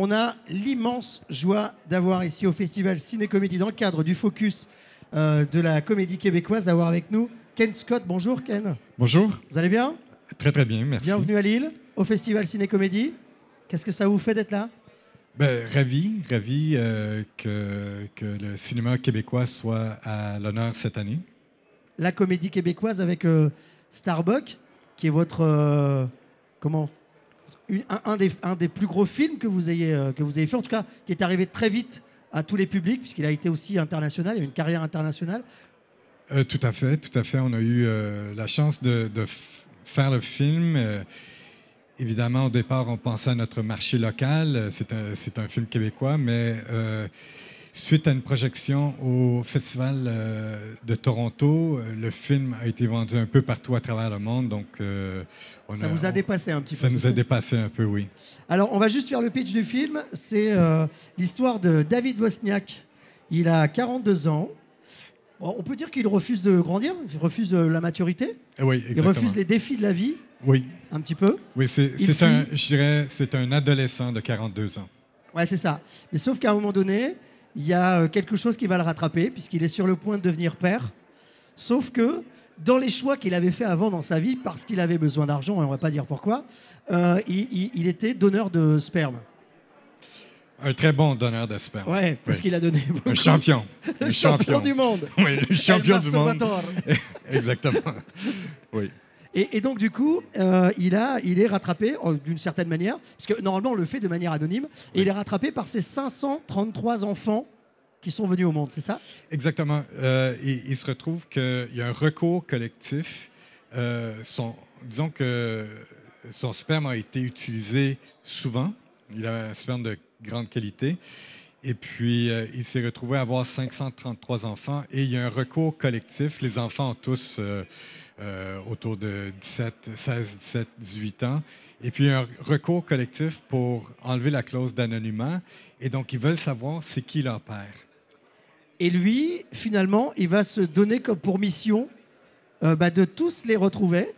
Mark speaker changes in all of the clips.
Speaker 1: On a l'immense joie d'avoir ici au Festival Ciné-Comédie, dans le cadre du Focus de la comédie québécoise, d'avoir avec nous Ken Scott. Bonjour Ken.
Speaker 2: Bonjour.
Speaker 1: Vous allez bien?
Speaker 2: Très très bien, merci.
Speaker 1: Bienvenue à Lille, au Festival Ciné-Comédie. Qu'est-ce que ça vous fait d'être là?
Speaker 2: Ravi que le cinéma québécois soit à l'honneur cette année.
Speaker 1: La comédie québécoise avec Starbuck, qui est votre un des plus gros films que vous ayez fait, en tout cas qui est arrivé très vite à tous les publics, puisqu'il a été aussi international, il a une carrière internationale.
Speaker 2: Tout à fait. On a eu la chance de faire le film. Évidemment, au départ, on pensait à notre marché local. C'est un film québécois, mais suite à une projection au Festival de Toronto, le film a été vendu un peu partout à travers le monde. Donc,
Speaker 1: ça vous a dépassé un petit peu.
Speaker 2: Ça nous a dépassé un peu, oui.
Speaker 1: Alors, on va juste faire le pitch du film. C'est l'histoire de David Wozniak. Il a 42 ans. Bon, on peut dire qu'il refuse de grandir, il refuse la maturité.
Speaker 2: Oui, exactement.
Speaker 1: Il refuse les défis de la vie.
Speaker 2: Oui.
Speaker 1: Un petit peu.
Speaker 2: Oui, c'est un adolescent de 42 ans.
Speaker 1: Ouais, c'est ça. Mais sauf qu'à un moment donné, il y a quelque chose qui va le rattraper, puisqu'il est sur le point de devenir père. Sauf que dans les choix qu'il avait fait avant dans sa vie, parce qu'il avait besoin d'argent, et on ne va pas dire pourquoi, il était donneur de sperme.
Speaker 2: Un très bon donneur de sperme.
Speaker 1: Ouais, parce qu'il a donné beaucoup.
Speaker 2: Un champion.
Speaker 1: Le champion du monde.
Speaker 2: Oui, le champion du monde. Exactement. Oui.
Speaker 1: Et donc, du coup, il est rattrapé d'une certaine manière, parce que normalement, on le fait de manière anonyme, et il est rattrapé par ces 533 enfants qui sont venus au monde, c'est ça?
Speaker 2: Exactement. Il se retrouve qu'il y a un recours collectif. Disons que son sperme a été utilisé souvent. Il a un sperme de grande qualité. Et puis, il s'est retrouvé à avoir 533 enfants. Et il y a un recours collectif. Les enfants ont tous autour de 16, 17, 18 ans. Et puis, un recours collectif pour enlever la clause d'anonymat. Et donc, ils veulent savoir c'est qui leur père.
Speaker 1: Et lui, finalement, il va se donner comme pour mission de tous les retrouver,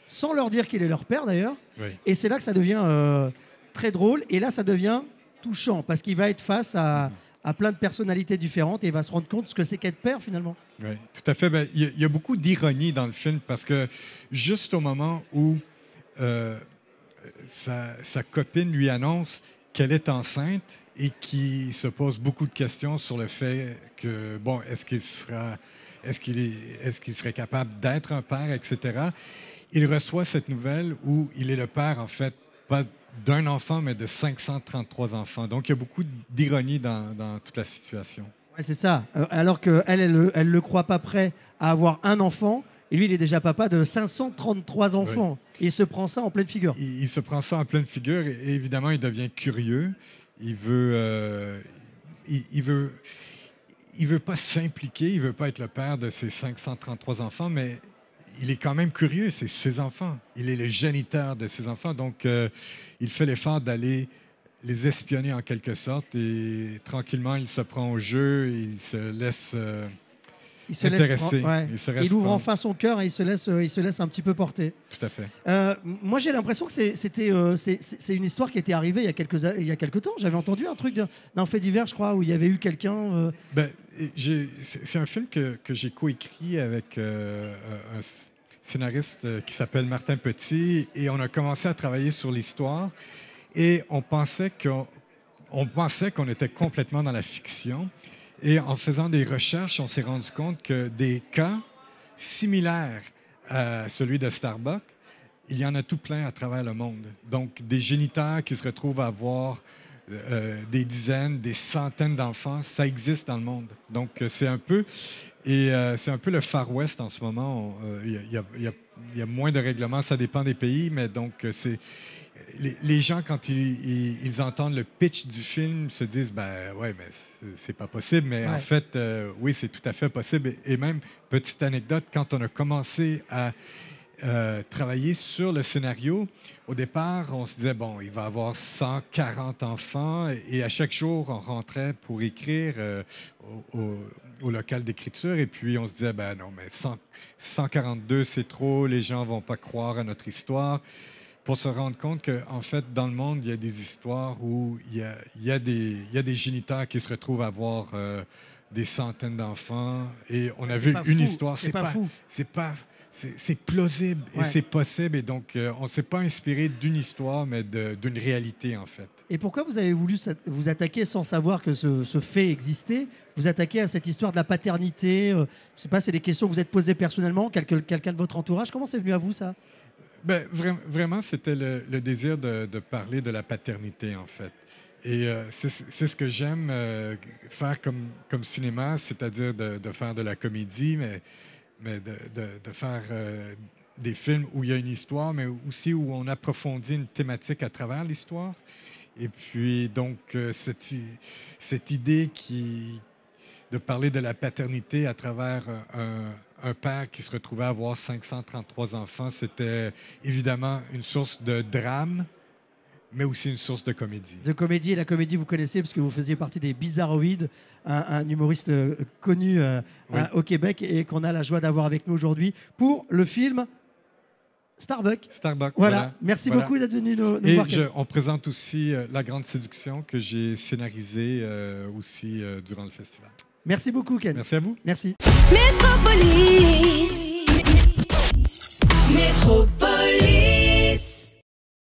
Speaker 1: sans leur dire qu'il est leur père d'ailleurs.
Speaker 2: Oui.
Speaker 1: Et c'est là que ça devient très drôle. Et là, ça devient touchant, parce qu'il va être face à plein de personnalités différentes et il va se rendre compte de ce que c'est qu'être père finalement.
Speaker 2: Oui, tout à fait. Il y a beaucoup d'ironie dans le film parce que juste au moment où sa copine lui annonce qu'elle est enceinte et qui se pose beaucoup de questions sur le fait que, bon, est-ce qu'il serait capable d'être un père, etc. Il reçoit cette nouvelle où il est le père, en fait, pas d'un enfant, mais de 533 enfants. Donc, il y a beaucoup d'ironie dans toute la situation.
Speaker 1: Ouais, c'est ça. Alors qu'elle, elle le croit pas prêt à avoir un enfant, et lui, il est déjà papa de 533 enfants. Oui. Et il se prend ça en pleine figure.
Speaker 2: Il se prend ça en pleine figure, et évidemment, il devient curieux. Il veut pas s'impliquer, il veut pas être le père de ses 533 enfants, mais il est quand même curieux, c'est ses enfants. Il est le géniteur de ses enfants, donc il fait l'effort d'aller les espionner en quelque sorte, et tranquillement, il se prend au jeu, et il se laisse intéresser.
Speaker 1: Il ouvre enfin son cœur et il se laisse un petit peu porter.
Speaker 2: Tout à fait.
Speaker 1: Moi, j'ai l'impression que c'est une histoire qui était arrivée il y a quelques temps. J'avais entendu un truc d'un fait divers, je crois, où il y avait eu quelqu'un...
Speaker 2: c'est un film que j'ai coécrit avec un scénariste qui s'appelle Martin Petit, et on a commencé à travailler sur l'histoire, et on pensait qu'on était complètement dans la fiction. Et en faisant des recherches, on s'est rendu compte que des cas similaires à celui de Starbuck, il y en a tout plein à travers le monde. Donc, des géniteurs qui se retrouvent à avoir des dizaines, des centaines d'enfants, ça existe dans le monde. Donc, c'est un peu le Far West en ce moment. Il y a moins de règlements, ça dépend des pays, mais donc, les gens, quand ils entendent le pitch du film, se disent, ben ouais, mais c'est pas possible. Mais en fait, oui, c'est tout à fait possible. Et même, petite anecdote, quand on a commencé à travailler sur le scénario, au départ, on se disait, bon, il va y avoir 140 enfants, et à chaque jour, on rentrait pour écrire au local d'écriture, et puis on se disait, ben non, mais 142, c'est trop, les gens vont pas croire à notre histoire. pour se rendre compte qu'en fait, dans le monde, il y a des histoires où il y a des géniteurs qui se retrouvent à avoir des centaines d'enfants. Et on a vu une histoire.
Speaker 1: C'est pas fou.
Speaker 2: C'est plausible et c'est possible. Et donc, on ne s'est pas inspiré d'une histoire, mais d'une réalité, en fait.
Speaker 1: Et pourquoi vous avez voulu vous attaquer, sans savoir que ce fait existait, vous attaquer à cette histoire de la paternité? Je sais pas, c'est des questions que vous êtes posées personnellement, quelqu'un de votre entourage. Comment c'est venu à vous, ça?
Speaker 2: Ben, vraiment, c'était le désir de parler de la paternité, en fait. Et c'est ce que j'aime faire comme cinéma, c'est-à-dire de faire de la comédie, mais de faire des films où il y a une histoire, mais aussi où on approfondit une thématique à travers l'histoire. Et puis, donc, cette idée de parler de la paternité à travers un père qui se retrouvait à avoir 533 enfants, c'était évidemment une source de drame, mais aussi une source de comédie.
Speaker 1: De comédie, et la comédie, vous connaissez, parce que vous faisiez partie des Bizarroïdes, un humoriste connu au Québec et qu'on a la joie d'avoir avec nous aujourd'hui pour le film Starbuck.
Speaker 2: Starbuck,
Speaker 1: voilà. Merci beaucoup d'être venu nous voir.
Speaker 2: Et on présente aussi La Grande Séduction que j'ai scénarisé aussi durant le festival.
Speaker 1: Merci beaucoup, Ken.
Speaker 2: Merci à vous.
Speaker 1: Merci.
Speaker 3: Métropolis. Métropolis.